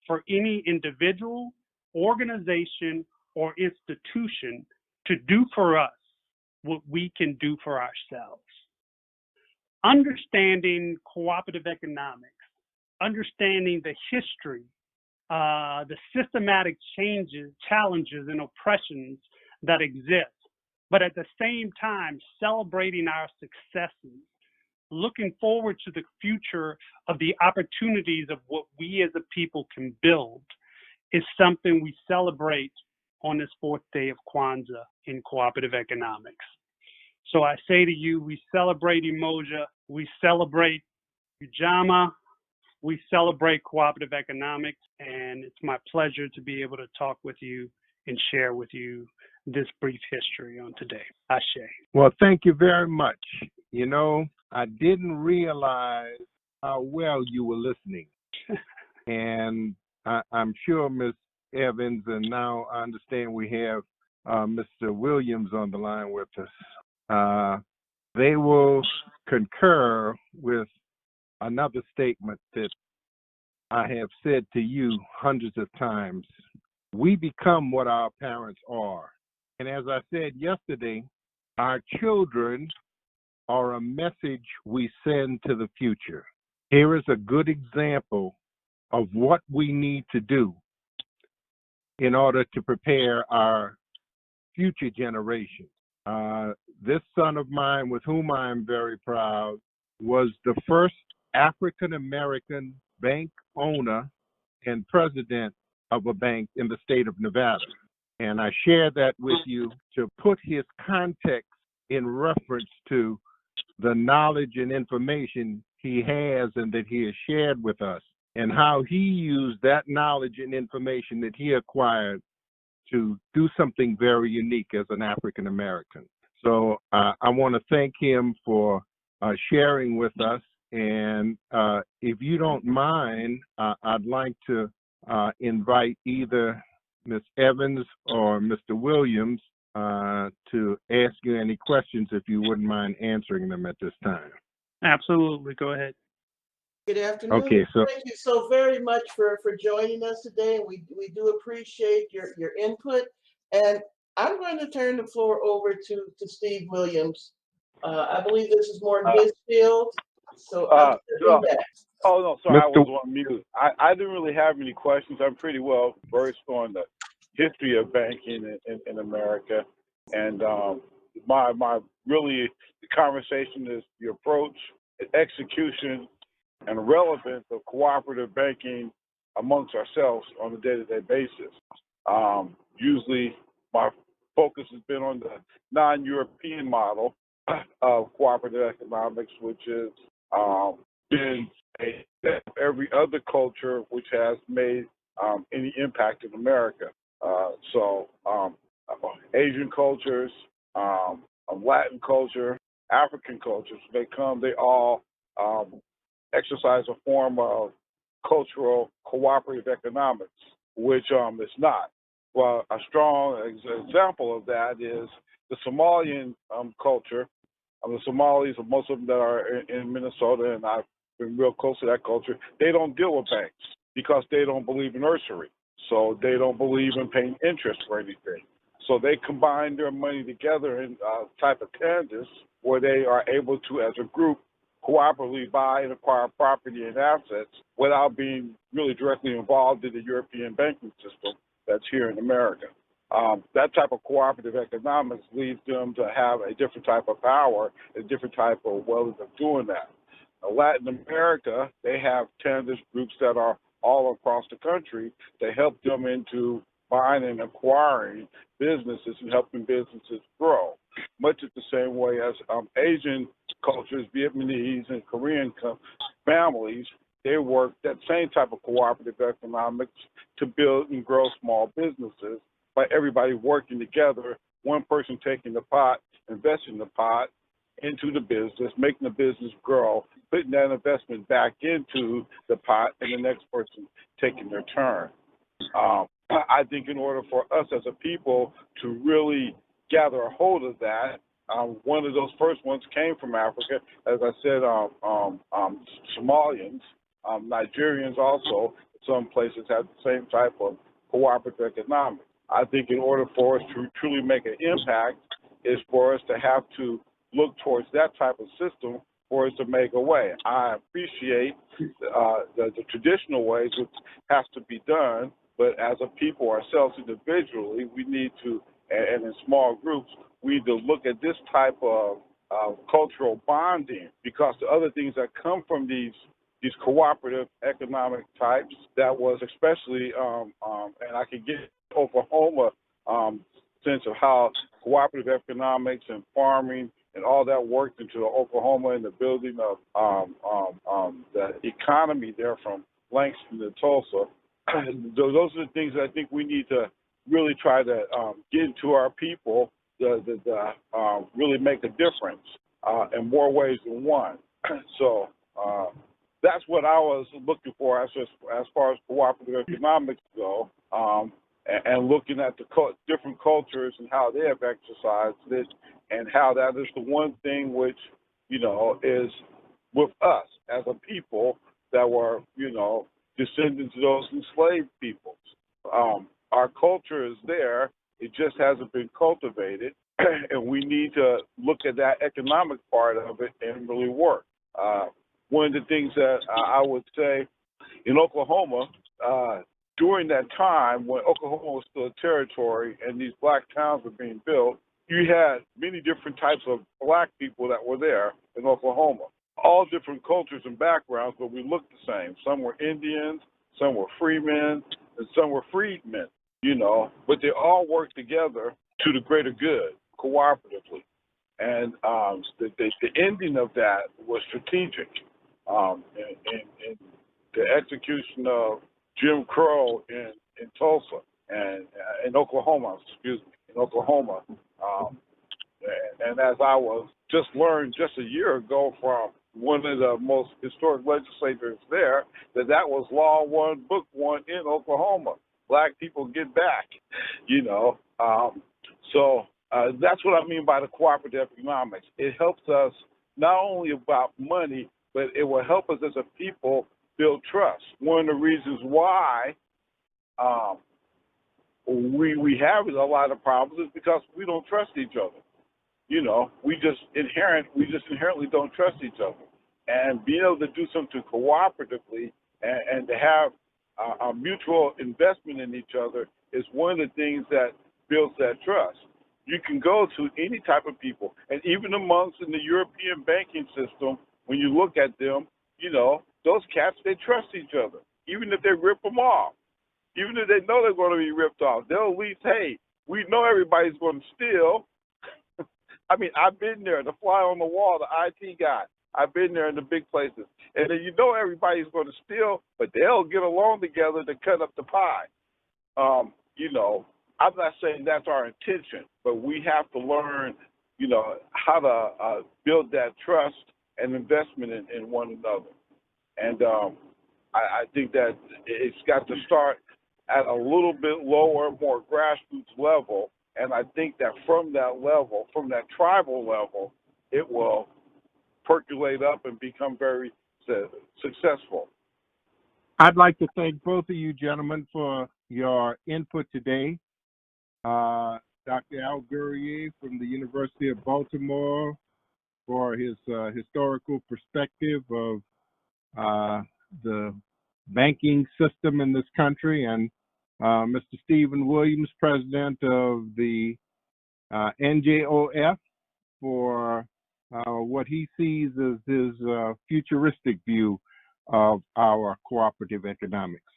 for any individual, organization, or institution to do for us what we can do for ourselves. Understanding cooperative economics, understanding the history, the systematic challenges, and oppressions that exist, but at the same time celebrating our successes, looking forward to the future of the opportunities of what we as a people can build, is something we celebrate on this 4th day of KWANZAA in cooperative economics. So I say to you, we celebrate Umoja, we celebrate Ujamaa, we celebrate cooperative economics, and it's my pleasure to be able to talk with you and share with you this brief history on today. Ashe. Well, thank you very much. You know, I didn't realize how well you were listening. And I'm sure Ms. Evans, and now I understand we have Mr. Williams on the line with us. They will concur with another statement that I have said to you hundreds of times. We become what our parents are. And as I said yesterday, our children are a message we send to the future. Here is a good example of what we need to do in order to prepare our future generations. this son of mine, with whom I am very proud, was the first African American bank owner and president of a bank in the state of Nevada. And I share that with you to put his context in reference to the knowledge and information he has and that he has shared with us, and how he used that knowledge and information that he acquired to do something very unique as an African American. So I want to thank him for sharing with us. And if you don't mind, I'd like to invite either Ms. Evans or Mr. Williams to ask you any questions, if you wouldn't mind answering them at this time. Absolutely. Go ahead. Good afternoon. Okay, so thank you so very much for joining us today. And we do appreciate your input. And I'm going to turn the floor over to Steve Williams. I believe this is more his field. So I'm back. Oh, no, sorry, I was on mute. I didn't really have any questions. I'm pretty well versed on the history of banking in America. And my really, the conversation is the approach, execution, and relevance of cooperative banking amongst ourselves on a day-to-day basis. Usually my focus has been on the non-European model of cooperative economics, which is been every other culture which has made any impact in America. Asian cultures, Latin culture, African cultures, they all exercise a form of cultural cooperative economics, which it's not. Well, a strong example of that is the Somalian culture. The Somalis, most of them that are in Minnesota, and I've been real close to that culture, they don't deal with banks because they don't believe in usury. So they don't believe in paying interest for anything. So they combine their money together in a type of tandas where they are able to, as a group, cooperatively buy and acquire property and assets without being really directly involved in the European banking system that's here in America. That type of cooperative economics leads them to have a different type of power, a different type of ways of doing that. Latin America, they have tandas groups that are all across the country that help them into buying and acquiring businesses and helping businesses grow, much the same way as Asian cultures, Vietnamese and Korean families, they work that same type of cooperative economics to build and grow small businesses by everybody working together, one person taking the pot, investing the pot into the business, making the business grow, putting that investment back into the pot, and the next person taking their turn. I think in order for us as a people to really gather a hold of that, one of those first ones came from Africa. As I said, Somalians, Nigerians also, some places have the same type of cooperative economics. I think in order for us to truly make an impact is for us to have to look towards that type of system for us to make a way. I appreciate the traditional ways which has to be done, but as a people ourselves individually, we need to, and in small groups, we need to look at this type of cultural bonding, because the other things that come from these cooperative economic types, that was especially, and I can get Oklahoma sense of how cooperative economics and farming and all that worked into Oklahoma and the building of the economy there from Langston to Tulsa. Those are the things that I think we need to really try to get into our people to really make a difference in more ways than one. So that's what I was looking for as far as cooperative economics go, and looking at the different cultures and how they have exercised it, and how that is the one thing which, is with us as a people that were, descendants of those enslaved peoples. Our culture is there. It just hasn't been cultivated, and we need to look at that economic part of it and really work. One of the things that I would say in Oklahoma, during that time when Oklahoma was still a territory and these black towns were being built, you had many different types of black people that were there in Oklahoma. All different cultures and backgrounds, but we looked the same. Some were Indians, some were freemen, and some were freedmen, but they all worked together to the greater good, cooperatively. And the ending of that was strategic. In the execution of Jim Crow in Tulsa and in Oklahoma, in Oklahoma. And as I was just learned just a year ago from one of the most historic legislators there, that was Law 1, Book 1 in Oklahoma. Black people get back, So that's what I mean by the cooperative economics. It helps us not only about money, but it will help us as a people build trust. One of the reasons why we have a lot of problems is because we don't trust each other. We just inherently don't trust each other. And being able to do something cooperatively and to have a mutual investment in each other is one of the things that builds that trust. You can go to any type of people, and even amongst in the European banking system, when you look at them, those cats, they trust each other, even if they rip them off. Even if they know they're going to be ripped off, they'll at least, hey, we know everybody's going to steal. I mean, I've been there, the fly on the wall, the IT guy. I've been there in the big places. And then everybody's going to steal, but they'll get along together to cut up the pie. I'm not saying that's our intention, but we have to learn, how to build that trust and investment in one another. And I think that it's got to start at a little bit lower, more grassroots level. And I think that from that level, from that tribal level, it will percolate up and become very successful. I'd like to thank both of you gentlemen for your input today. Dr. Al Gurrier from the University of Baltimore for his historical perspective of the banking system in this country, and Mr. Stephen Williams, president of the NJOF, for what he sees as his futuristic view of our cooperative economics.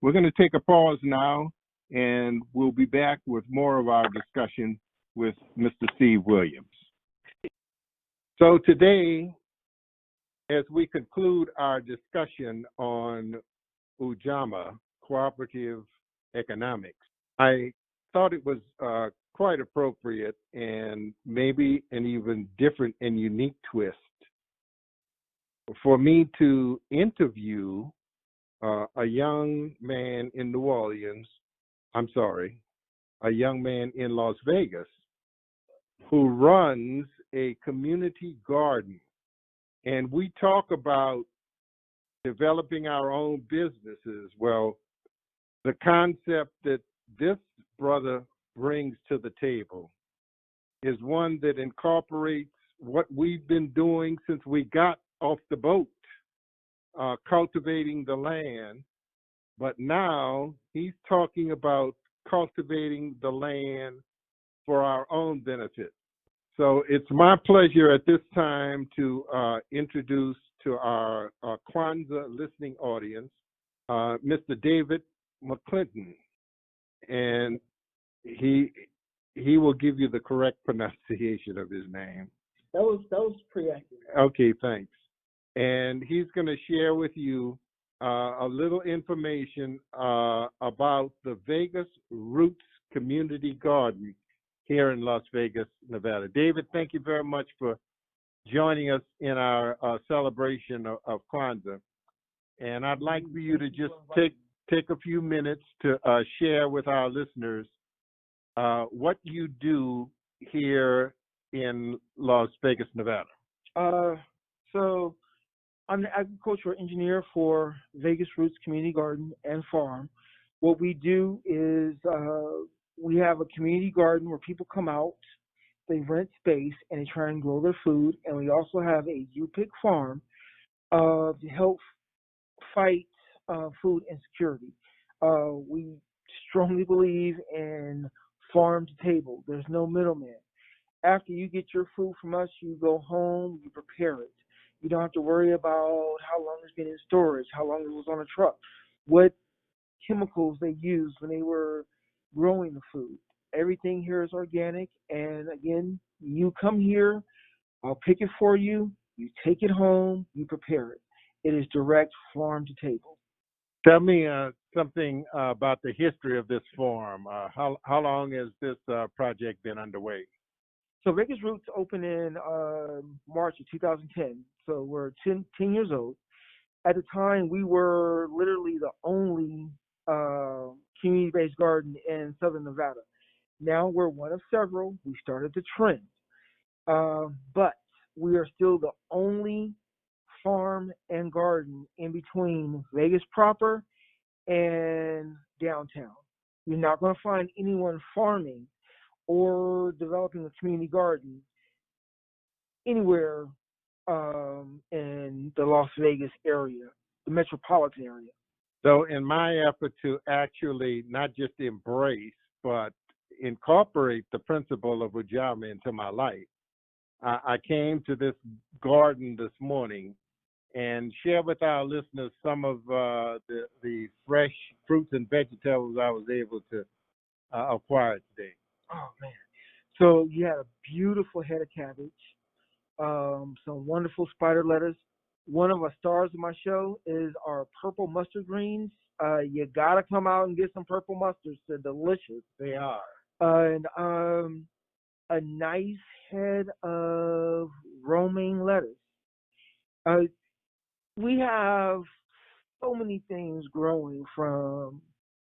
We're going to take a pause now, and we'll be back with more of our discussion with Mr. Steve Williams. So today, as we conclude our discussion on UJAMA, cooperative economics, I thought it was quite appropriate and maybe an even different and unique twist for me to interview a young man in Las Vegas who runs a community garden. And we talk about developing our own businesses. Well, the concept that this brother brings to the table is one that incorporates what we've been doing since we got off the boat, cultivating the land. But now he's talking about cultivating the land for our own benefit. So it's my pleasure at this time to introduce to our KWANZAA listening audience, Mr. David McClinton, and he will give you the correct pronunciation of his name. That was pretty accurate. Okay, thanks. And he's going to share with you a little information about the Vegas Roots Community Garden here in Las Vegas, Nevada. David, thank you very much for joining us in our celebration of KWANZAA. And I'd like for you to just take a few minutes to share with our listeners what you do here in Las Vegas, Nevada. So I'm the agricultural engineer for Vegas Roots Community Garden and Farm. What we do is we have a community garden where people come out, they rent space, and they try and grow their food. And we also have a U-Pick farm to help fight food insecurity. We strongly believe in farm to table. There's no middleman. after you get your food from us, you go home, you prepare it. You don't have to worry about how long it's been in storage, how long it was on a truck, what chemicals they used when they were growing the food. Everything here is organic. And again, you come here, I'll pick it for you, you take it home, you prepare it. It is direct farm to table. Tell me something about the history of this farm. How long has this project been underway? So Vegas Roots opened in March of 2010. So we're 10 years old. At the time, we were literally the only community-based garden in Southern Nevada. Now we're one of several. We started the trend. But we are still the only farm and garden in between Vegas proper and downtown. You're not going to find anyone farming or developing a community garden anywhere in the Las Vegas area, the metropolitan area. So in my effort to actually not just embrace, but incorporate the principle of Ujamaa into my life, I came to this garden this morning and share with our listeners some of the fresh fruits and vegetables I was able to acquire today. Oh, man. So you had a beautiful head of cabbage, some wonderful spider lettuce. One of the stars of my show is our purple mustard greens. You got to come out and get some purple mustards. They're delicious. They are. And a nice head of romaine lettuce. We have so many things growing from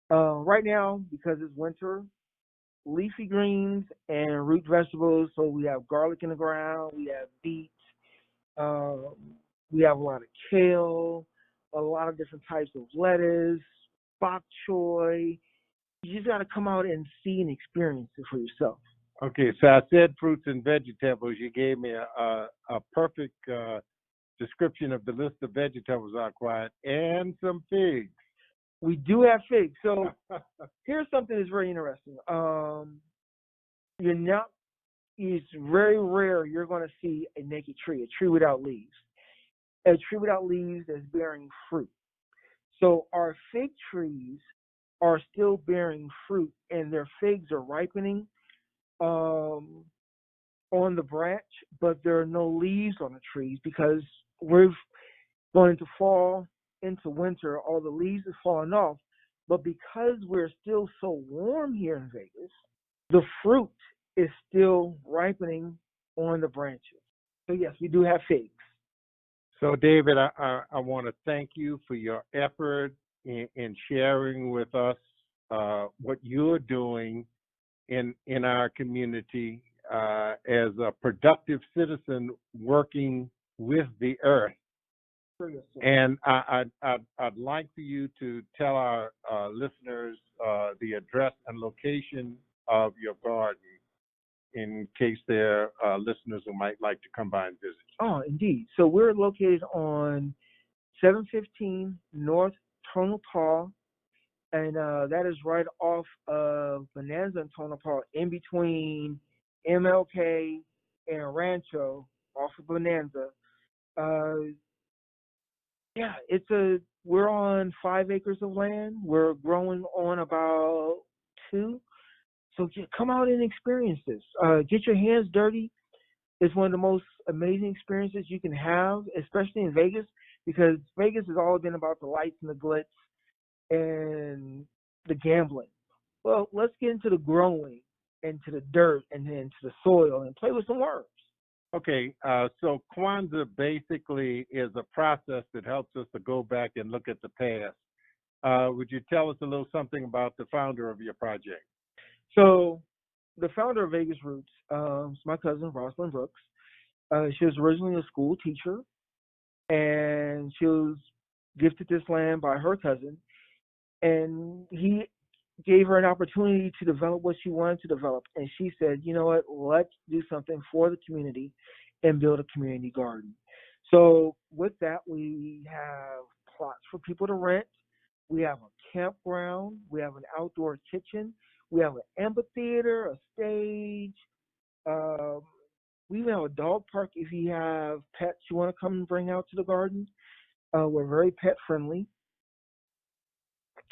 right now because it's winter, leafy greens and root vegetables. So we have garlic in the ground, we have beets, we have a lot of kale, a lot of different types of lettuce, bok choy. You just got to come out and see and experience it for yourself. Okay, so I said fruits and vegetables. You gave me a perfect description of the list of vegetables I acquired, and some figs. We do have figs. So here's something that's very interesting. It's very rare you're going to see a naked tree, a tree without leaves. A tree without leaves that's bearing fruit. So our fig trees are still bearing fruit, and their figs are ripening on the branch, but there are no leaves on the trees because we're going into fall, into winter, all the leaves are falling off. But because we're still so warm here in Vegas, the fruit is still ripening on the branches. So yes, we do have figs. So David, I want to thank you for your effort in sharing with us what you're doing in our community as a productive citizen working with the earth. And I'd like for you to tell our listeners the address and location of your garden in case there are listeners who might like to come by and visit. Oh, indeed. So we're located on 715 North Tonopah, and that is right off of Bonanza and Tonopah, in between MLK and Rancho, off of Bonanza. We're on 5 acres of land. We're growing on about 2. So come out and experience this. Get your hands dirty. It's one of the most amazing experiences you can have, especially in Vegas, because Vegas has always been about the lights and the glitz and the gambling. Well, let's get into the growing, into the dirt, and then into the soil and play with some worms. Okay, so KWANZAA basically is a process that helps us to go back and look at the past. Would you tell us a little something about the founder of your project? So the founder of Vegas Roots is my cousin, Rosalind Brooks. She was originally a school teacher, and she was gifted this land by her cousin. And he gave her an opportunity to develop what she wanted to develop. And she said, you know what, let's do something for the community and build a community garden. So with that, we have plots for people to rent. We have a campground. We have an outdoor kitchen. We have an amphitheater, a stage, We even have a dog park if you have pets you want to come and bring out to the garden. We're very pet friendly.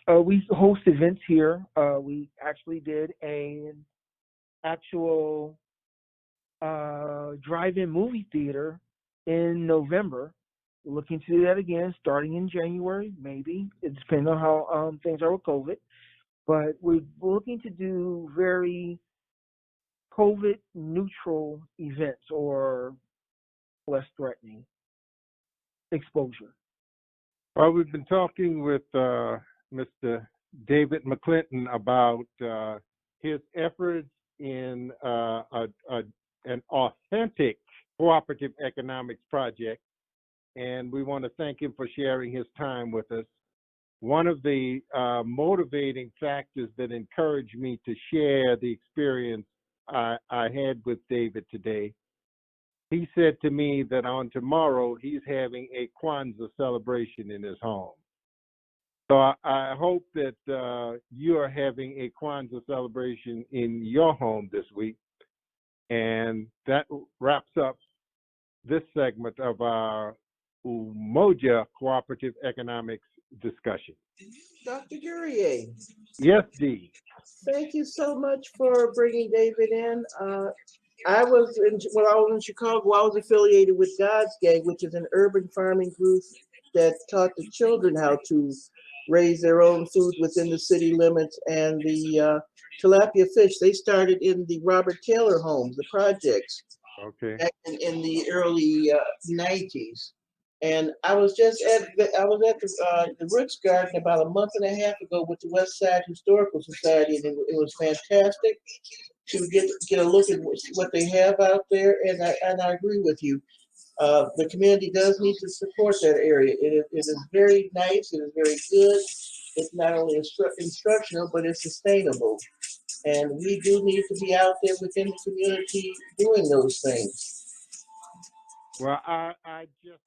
We host events here. We actually did an actual drive-in movie theater in November. We're looking to do that again starting in January, maybe. It depends on how things are with COVID. But we're looking to do very COVID neutral events or less threatening exposure. Well, we've been talking with Mr. David McClinton about his efforts in an authentic cooperative economics project, and we want to thank him for sharing his time with us. One of the motivating factors that encouraged me to share the experience I had with David today, he said to me that on tomorrow he's having a KWANZAA celebration in his home. So I hope that you are having a KWANZAA celebration in your home this week. And that wraps up this segment of our Umoja Cooperative Economics discussion. Dr. Guerrier. Yes, Dee. Thank you so much for bringing David in. When I was in Chicago, I was affiliated with God's Gang, which is an urban farming group that taught the children how to raise their own food within the city limits. And the tilapia fish, they started in the Robert Taylor homes, the projects, Okay. back in the early 90s. And I was at the Roots Garden about a month and a half ago with the West Side Historical Society, and it was fantastic to get a look at what they have out there. And I agree with you. The community does need to support that area. It is very nice. It is very good. It's not only instructional, but it's sustainable. And we do need to be out there within the community doing those things. Well, I just